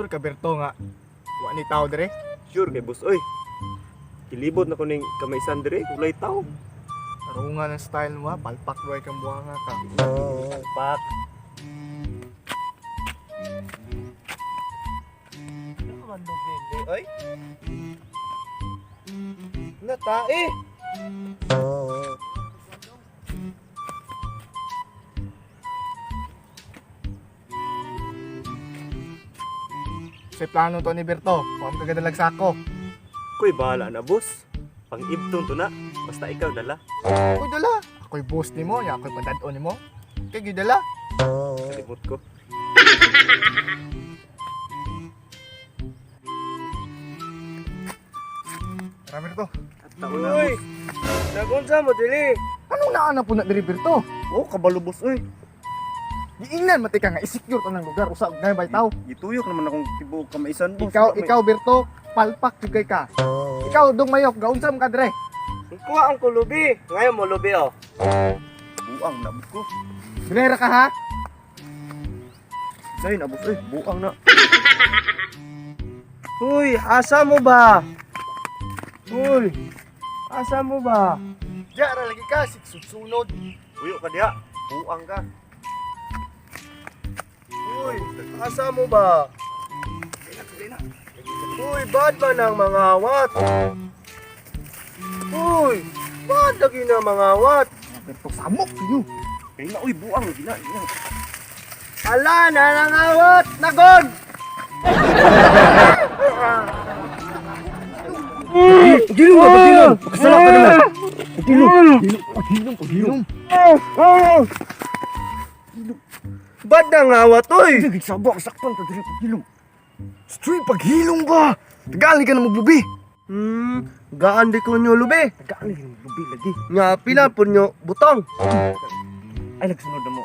Sure ka Berto nga. Wa ni tao dire. Sure kay boss oy. Kilibot na ko ning kamay sandre, ulay tao. Arungan ang style mo ha. Palpak boy kang buhanga ka. Pak. Naman nobili, oy. Natae. Sa plano to ni Berto. Huwag ka gadalag sako. Koy bahala na boss. Pang-ibton to na. Basta ikaw dala. Ako'y dala. Ako'y boss ni mo. Ya ako'y pandadon ni mo. Kaya gidala. Kalimot ko. Tara Berto. Tao na Uy. boss. Nagunsa mo dili. Anong naana po na diri Berto? Oh, kabalo boss oy. Giingnan mati ka nga i-secure to ng lugar. Usa og bay taw. Gituyok naman akong tibuok kamaisan boss. Ikaw Berto. Palpak jud kay ka. Ikaw dong mayok. Gaunsa mo ka dire. Kuha ang kulubi. Ngayon mo lubi oh. buang na boss ko. Dire ka ha. Say na boss oy, buang na. Uy, asa mo ba? Uy, asa mo ba? Diya ra lagi ka. Sunod. Uyo ka diha. Buang ka. Uy, asa mo ba? Uy, bad man ang mga awat? Uy, bad lagi na mga awat? Berto samok kayo. Kaya na uy, buang gina. Ala, nanangawat! Nagod! Pagilong ba, pagilong? Pakasala ka naman. Pagilom. Bad nangawat, oy! Nagsabak sakpan ta diri pagilom. Street paghilom ba? Tagali ka na maglubi. Gaan di ko nyo lubi. Tagali ka na maglubi lagi. Nga pila po nyo butong. Ay nagsunod na mo.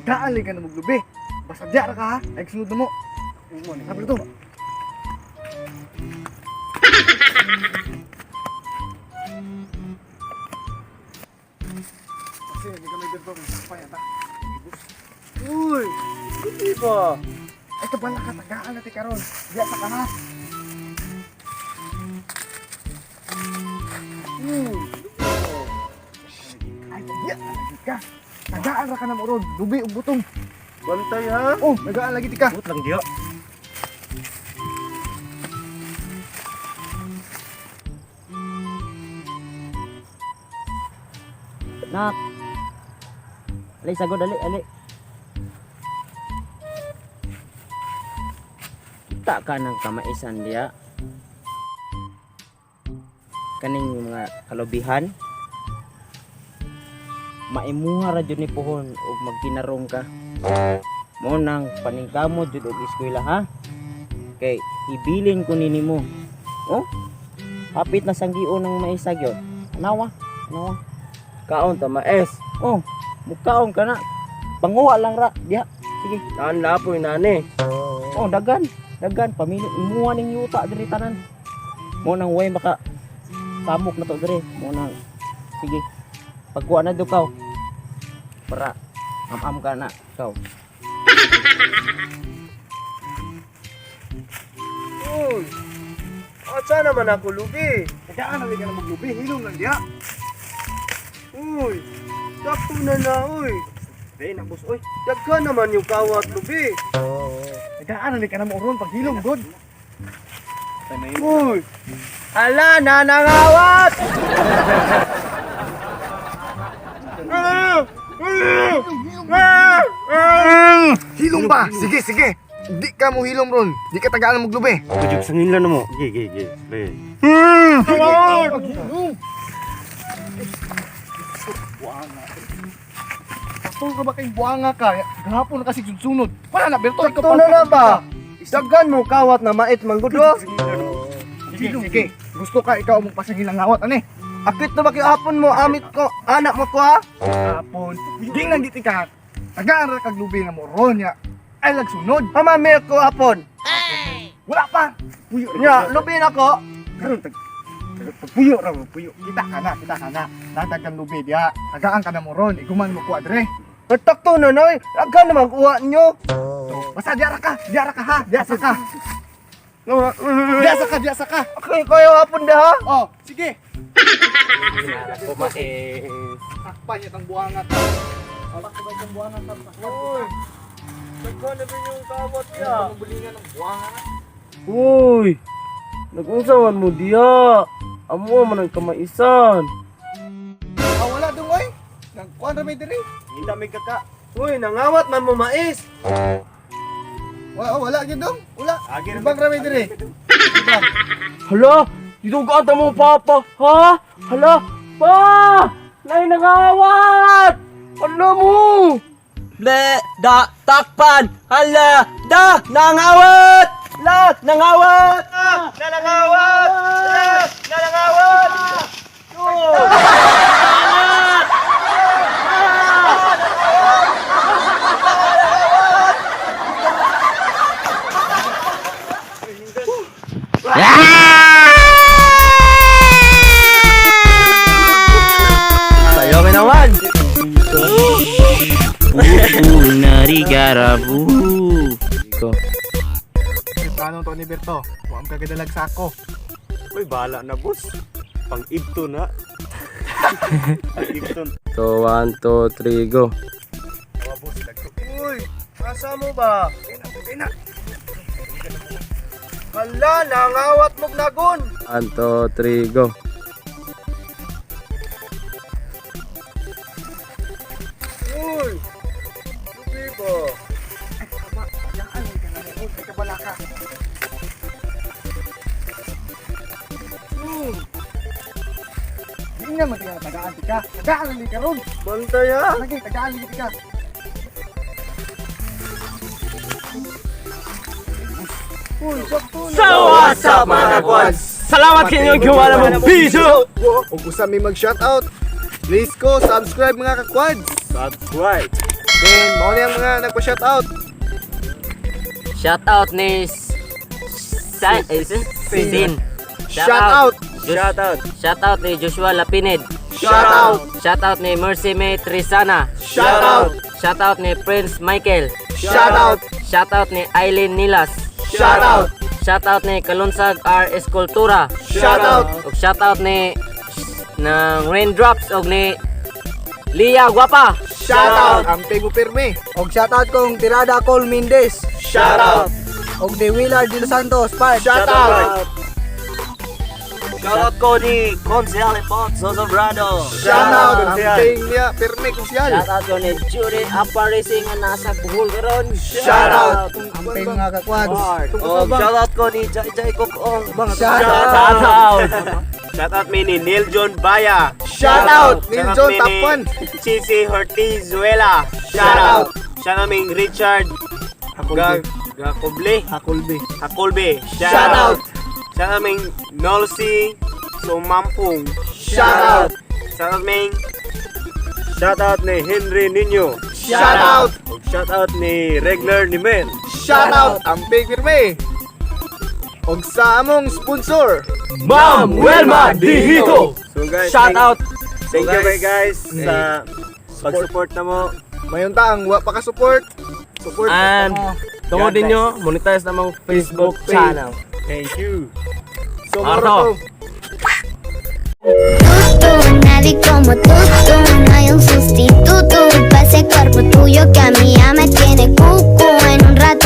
Tagali ka na maglubi. Basta diya ra ka ha. Ay sunod na mo. Sabi to. Kasi hindi ka may dito. Payata. Uy, hindi ba? Ay tabala ka. Tagaan natin karon. Diya sa ka ha. Ay diya lagi ka. Tagaan ra ka na mo ron. Lubi og butong. Bantay ha? Oh, nagaan lagi ti ka. Buot lang diha. Nak. Ali sagod ali ali. Kita ka ng kamaisan dia. Kaning mga kalubihan. Maimuha ra jud ni pohon ug magkinarong ka. Mo nang paningkamo jud og eskwela ha. Kay ibilin ko nimo. Oh? Hapit na sanggion ng maisag yun. Nawa. Kaon ta maes. Oh, mukaon ka na. Panguha lang ra. Diha. Sige. Naan lapoy nani. Oh, dagan. Pamili. Imuha ning yuta diri tanan. Mo nang way maka samok na to diri. Mo nang. Sige. Pagkuha na do kaw. Para am ka na kaw. Uy, asa naman ako lubi? Tagaan lagi ka na maglubi. Hilom lang diya. Uy, sakto na uy. Dahil na boss oy. Dagka naman yung kawat lubi. Tagaan lagi ka na mo ron pag hilom god. Uy, ala, nanangawat! Hilom ba? Sige. Di ka mo hilom ron. Di ka tagaan na maglubi. Kujug sangin lang mo. Ge. Le. Sakto ka ba kay buanga ka? Gahapon na kasi sunod. Wala na Berto. Sakto na ba? Daggan mo kawat na mait manggudwa. Sige. Gusto ka ikaw mong pasangin ang awat ani. Akit na ba hapon mo amit ko, anak mo ko ha? Hapon. Di nang giti ka. Tagaan ra kag lubi na mo ron ya. Ay lagsunod. Hamamil ko hapon. Wala pa. Puyo Nya, lubi na ko. Karon puyo ra puyo. Kita ka na. Nadagan lubi dia. Tagaan ka na mo ron. Iguman mo kuha dire. Natakto na noy. Aga na mag-uwa nyo. Basta diara ka ha. Diasa ka. Diasa ka. Okay, kayo hapon da ha. Oh, sige. Kumain. Takpan niya tang buwangat. Takpan tang buwangat. Uy. Nagkuhan na ba yung kabot niya? Bulingan ng buwangat. Uy. Nag-unsawan mo diya. Amo man ang kamaisan. Wala dong oy. Nagkuhan ra may diri. Hindi may kaka. Uy, nangawat man mo mais. Wala gyud dong. Wala. Agi ra Ibang ra may diri. Hala, dito ka ata mo papa, ha? Hala, pa! Nay nangawat! Hala mo! Ble, da, takpan, hala, da, nangawat! La, nangawat! Nalangawat! Nalangawat! Sayo ka naman! Narigarabu! Ito. Plano to ni Berto. Wa am kagadalag sako. Uy, bahala na, boss. Pang-ibto na. Pang-ibton. So, 1, 2, 3, go. Wa boss dagko. Uy, asa mo ba? Ina. Hala, nangawat mo nagon. 1, 2, 3, go. Uy, hindi ba? Yan ka na mo kay kabala ka. Hindi nga matiya tagaan ka. Tagaan ni karon. Bantaya. Lagi tagaan ni ka. Uy, sakto na. So what's up mga kakwads? Salamat kinyo gawa ng video! Ug usa may mag-shoutout. Please go subscribe mga kakwads. Subscribe. Then mo na yung mga nagpa-shoutout. Shoutout ni Sin. Shoutout. Shoutout. Shoutout ni Joshua Lapined. Shoutout. Shoutout ni Mercy May Trisana. Shoutout. Shoutout ni Prince Michael. Shoutout. Shoutout ni Aileen Nilas. Shoutout. Shoutout ni Kalunsag R. Escultura. Shoutout. Ug shoutout ni ng Raindrops og ni Lia Guapa. Shoutout. Ang Tego Pirme. Og shoutout kong Tirada Col Mendez. Shoutout. Og De Willard de los Santos. Part. Shoutout. Shoutout ko ni Consel Alfonso Sobrado! Shoutout. Ang Tego niya Pirme Kusyal. Shoutout ko ni Judy Aparicing nga nasa Bohol karon. Shoutout. Ang ping mga kakwads. Shoutout ko ni Jai Jai Kokong! Shoutout. Shoutout mi ni Neil John Baya. Shoutout. Neil John Tapan. Cici Hortizuela. Shoutout. Shoutout mi Richard Gacoble. Hakulbe. Hakolbe. Shoutout. Shoutout mi Nolsi Sumampung. Shoutout. Shoutout ni Henry Nino. Shoutout. Shoutout ni Regular ni Mel. Shoutout. Ang Pig Pirme. Og sa among sponsor. Ma'am Welma Dihito! So guys, Shoutout! Thank you guys sa pag-support na mo. Mayon ta ang wa pa ka support. Support. And tungodin nyo, monetize namang Facebook channel. Thank you. So Arto. Tutu, nadie como tú, no hay un sustituto, pase cuerpo